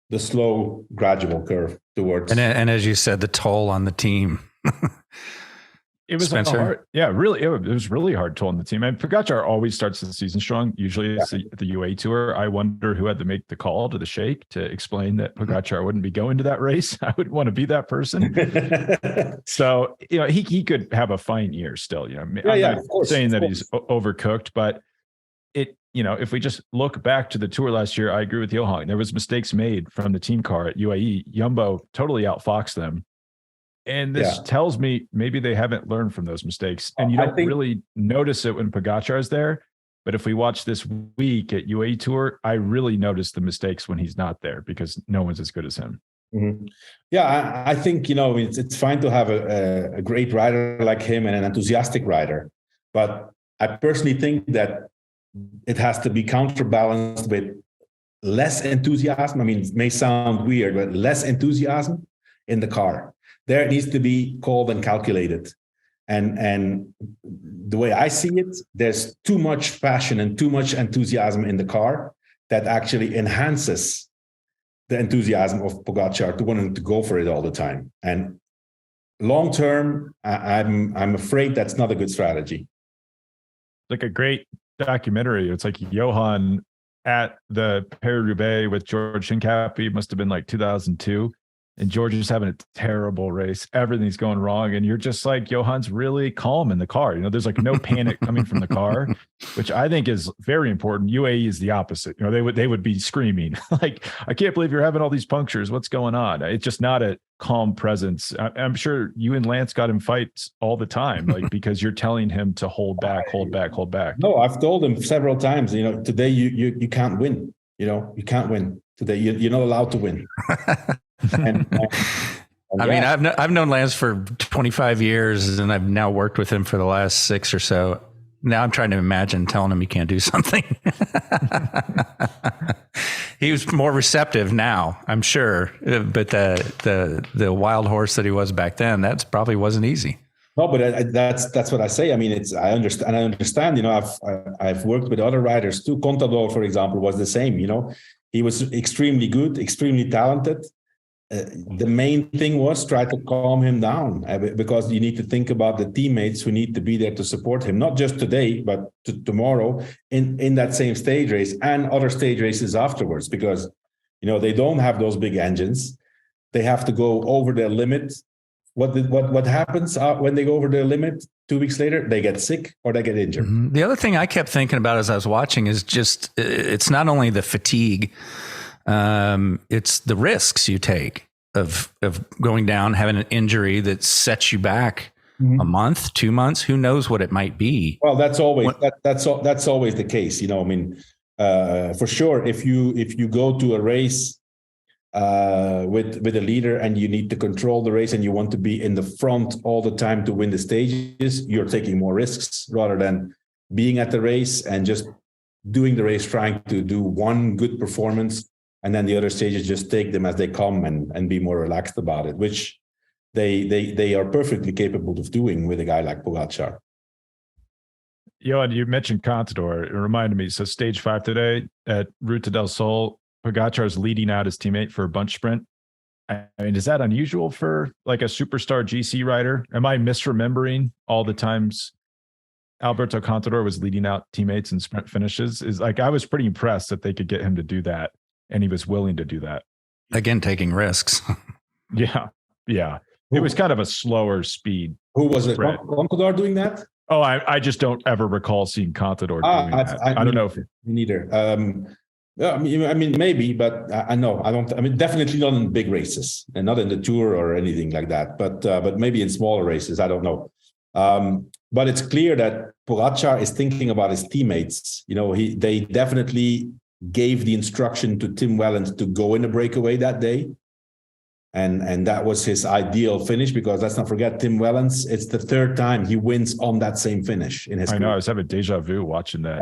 the slow, gradual curve towards. And as you said, the toll on the team. It was hard. Yeah, really. It was really hard toll on the team. And Pogačar always starts the season strong. Usually it's the UAE Tour. I wonder who had to make the call to the sheikh to explain that Pogačar wouldn't be going to that race. I wouldn't want to be that person. So, he could have a fine year still. I'm not saying that he's overcooked, but if we just look back to the Tour last year, I agree with Johan. There was mistakes made from the team car at UAE. Jumbo totally outfoxed them. And this tells me maybe they haven't learned from those mistakes. And you don't really notice it when Pogačar is there. But if we watch this week at UAE Tour, I really notice the mistakes when he's not there because no one's as good as him. Mm-hmm. Yeah, I think, it's fine to have a great rider like him and an enthusiastic rider. But I personally think that it has to be counterbalanced with less enthusiasm. I mean, it may sound weird, but less enthusiasm in the car. There it needs to be called and calculated. And the way I see it, there's too much passion and too much enthusiasm in the car that actually enhances the enthusiasm of Pogačar to wanting to go for it all the time. And long term, I'm afraid that's not a good strategy. Like a great documentary. It's like Johan at the Paris-Roubaix with George Hincapie. Must have been like 2002. And George is having a terrible race. Everything's going wrong. And you're just like, Johan's really calm in the car. There's like no panic coming from the car, which I think is very important. UAE is the opposite. They would be screaming like, I can't believe you're having all these punctures. What's going on? It's just not a calm presence. I'm sure you and Lance got in fights all the time, like, because you're telling him to hold back. No, I've told him several times, today you can't win. You can't win today. You're not allowed to win. And I mean, I've known Lance for 25 years, and I've now worked with him for the last 6 or so. Now I'm trying to imagine telling him he can't do something. He was more receptive now, I'm sure, but the wild horse that he was back then, that's probably wasn't easy. No, but that's what I say. I mean, I understand. I've worked with other riders too. Contador, for example, was the same. He was extremely good, extremely talented. The main thing was try to calm him down because you need to think about the teammates who need to be there to support him, not just today, but tomorrow in that same stage race and other stage races afterwards, because, they don't have those big engines. They have to go over their limit. What happens when they go over their limit 2 weeks later? They get sick or they get injured. Mm-hmm. The other thing I kept thinking about as I was watching is just, it's not only the fatigue, it's the risks you take of going down, having an injury that sets you back a month, 2 months, who knows what it might be. Well, that's always that's always the case. I mean, for sure, if you go to a race with a leader and you need to control the race and you want to be in the front all the time to win the stages, you're taking more risks rather than being at the race and just doing the race, trying to do one good performance. And then the other stages, just take them as they come and be more relaxed about it, which they are perfectly capable of doing with a guy like Pogačar. Johan, you mentioned Contador. It reminded me. So stage 5 today at Ruta del Sol, Pogačar is leading out his teammate for a bunch sprint. I mean, is that unusual for like a superstar GC rider? Am I misremembering all the times Alberto Contador was leading out teammates in sprint finishes? I was pretty impressed that they could get him to do that. And he was willing to do that. Again, taking risks. Yeah. It was kind of a slower speed. Who was it? Contador doing that? Oh, I just don't ever recall seeing Contador doing that. I don't know if neither. I mean, maybe, but I know I don't. I mean, definitely not in big races and not in the Tour or anything like that. But maybe in smaller races, I don't know. But it's clear that Pogačar is thinking about his teammates. They definitely gave the instruction to Tim Wellens to go in a breakaway that day. And that was his ideal finish, because let's not forget Tim Wellens. It's the third time he wins on that same finish in his career. I know. I was having deja vu watching that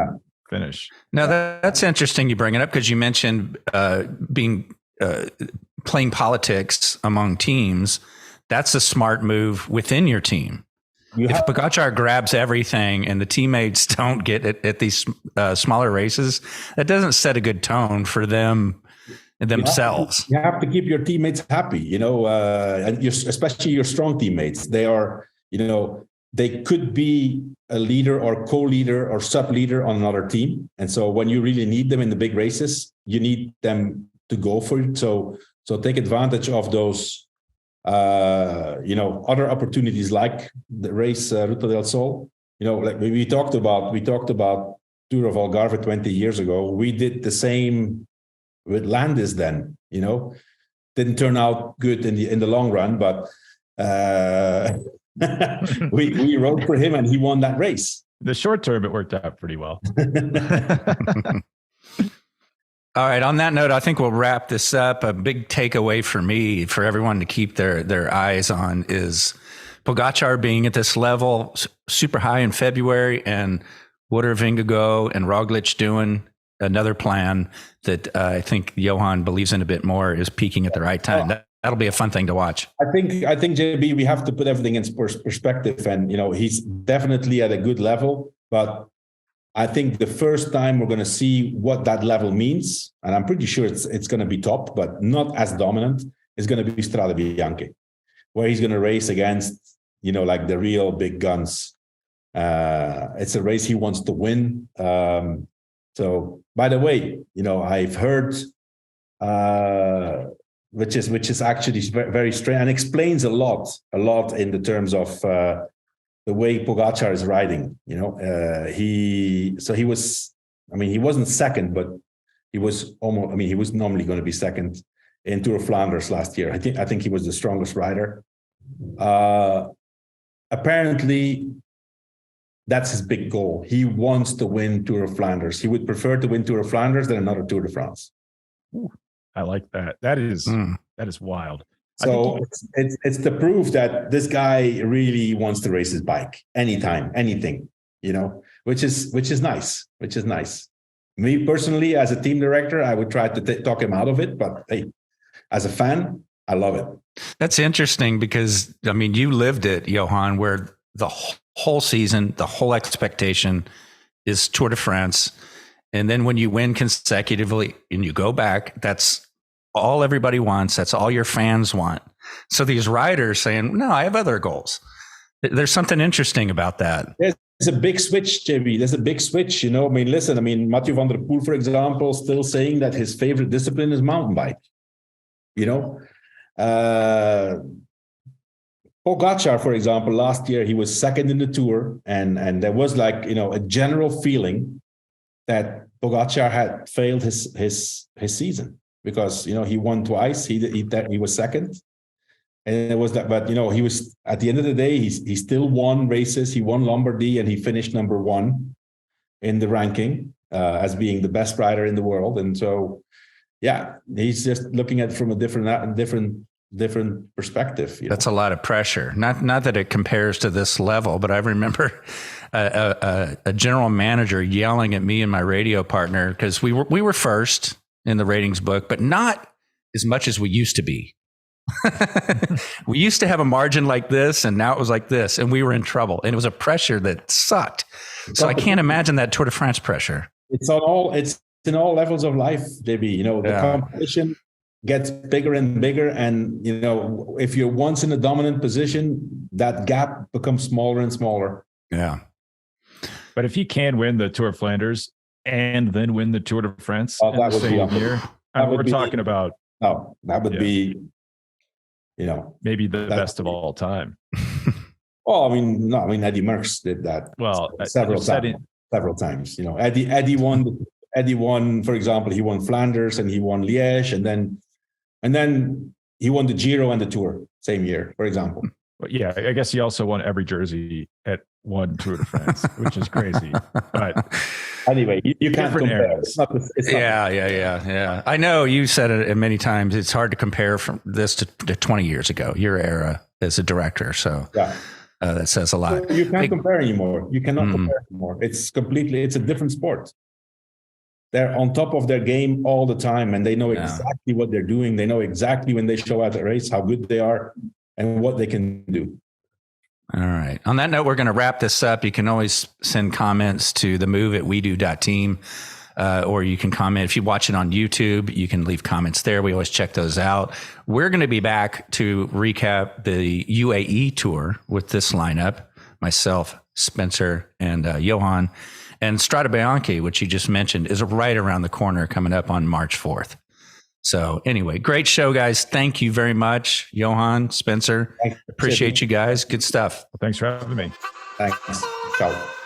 finish. Now that's interesting you bring it up, because you mentioned playing politics among teams. That's a smart move within your team. If Pogačar grabs everything and the teammates don't get it at these smaller races, that doesn't set a good tone for them themselves. You have to keep your teammates happy, and especially your strong teammates. They are, they could be a leader or co-leader or sub-leader on another team. And so when you really need them in the big races, you need them to go for it. So take advantage of those, other opportunities, like the race Ruta del Sol. Like we talked about Tour of Algarve 20 years ago. We did the same with Landis then. Didn't turn out good in the long run, but we rode for him and he won that race. The short term, it worked out pretty well. All right. On that note, I think we'll wrap this up. A big takeaway for me, for everyone to keep their eyes on, is Pogačar being at this level super high in February, and what are Vingegaard and Roglic doing? Another plan that I think Johan believes in a bit more is peaking at the right time. That'll be a fun thing to watch. I think JB, we have to put everything in perspective, and he's definitely at a good level, but I think the first time we're going to see what that level means, and I'm pretty sure it's going to be top, but not as dominant, is going to be Strade Bianche, where he's going to race against, like the real big guns. It's a race he wants to win. So, by the way, I've heard, which is actually very strange and explains a lot in the terms of the way Pogačar is riding. He wasn't second, but he was almost. He was normally going to be second in Tour of Flanders last year. I think he was the strongest rider. Apparently, that's his big goal. He wants to win Tour of Flanders. He would prefer to win Tour of Flanders than another Tour de France. Ooh, I like that. That is wild. So it's the proof that this guy really wants to race his bike anytime, anything, which is nice. Me personally, as a team director, I would try to talk him out of it, but hey, as a fan, I love it. That's interesting because, you lived it, Johan, where the whole season, the whole expectation is Tour de France. And then when you win consecutively and you go back, that's all everybody wants. That's all your fans want. So these riders saying, no, I have other goals. There's something interesting about that. There's a big switch, JB. There's a big switch. Mathieu van der Poel, for example, still saying that his favorite discipline is mountain bike. Pogačar, for example, last year he was second in the Tour, and there was a general feeling that Pogačar had failed his season because he won twice. He was second, and it was that. But he was, at the end of the day, he still won races. He won Lombardy, and he finished number 1 in the ranking as being the best rider in the world. And so, yeah, he's just looking at it from a different perspective. That's a lot of pressure. Not that it compares to this level, but I remember a general manager yelling at me and my radio partner because we were first in the ratings book, but not as much as we used to be. We used to have a margin like this, and now it was like this, and we were in trouble. And it was a pressure that sucked. So I can't imagine that Tour de France pressure. It's in all levels of life, JB. The competition gets bigger and bigger, and if you're once in a dominant position, that gap becomes smaller and smaller. Yeah. But if he can win the Tour of Flanders and then win the Tour de France in the same year, we're talking about that would be maybe the best of all time. Well, Eddie Merckx did that. Well, several times. Eddie won, for example, he won Flanders and he won Liège, and then he won the Giro and the Tour same year, for example. But yeah, I guess he also won every jersey at won Tour de France, which is crazy. But anyway, you can't different compare. eras. It's not Yeah. I know you said it many times. It's hard to compare from this to 20 years ago, your era as a director. So that says a lot. You can't compare anymore. You cannot compare anymore. It's a different sport. They're on top of their game all the time, and they know exactly what they're doing. They know exactly when they show out a race, how good they are and what they can do. All right. On that note, we're going to wrap this up. You can always send comments to themove@wedo.team, or you can comment. If you watch it on YouTube, you can leave comments there. We always check those out. We're going to be back to recap the UAE tour with this lineup, myself, Spencer, and Johan. And Strade Bianche, which you just mentioned, is right around the corner coming up on March 4th. So anyway, great show, guys. Thank you very much, Johan, Spencer. Appreciate you guys. Good stuff. Thanks for having me. Thanks. Ciao.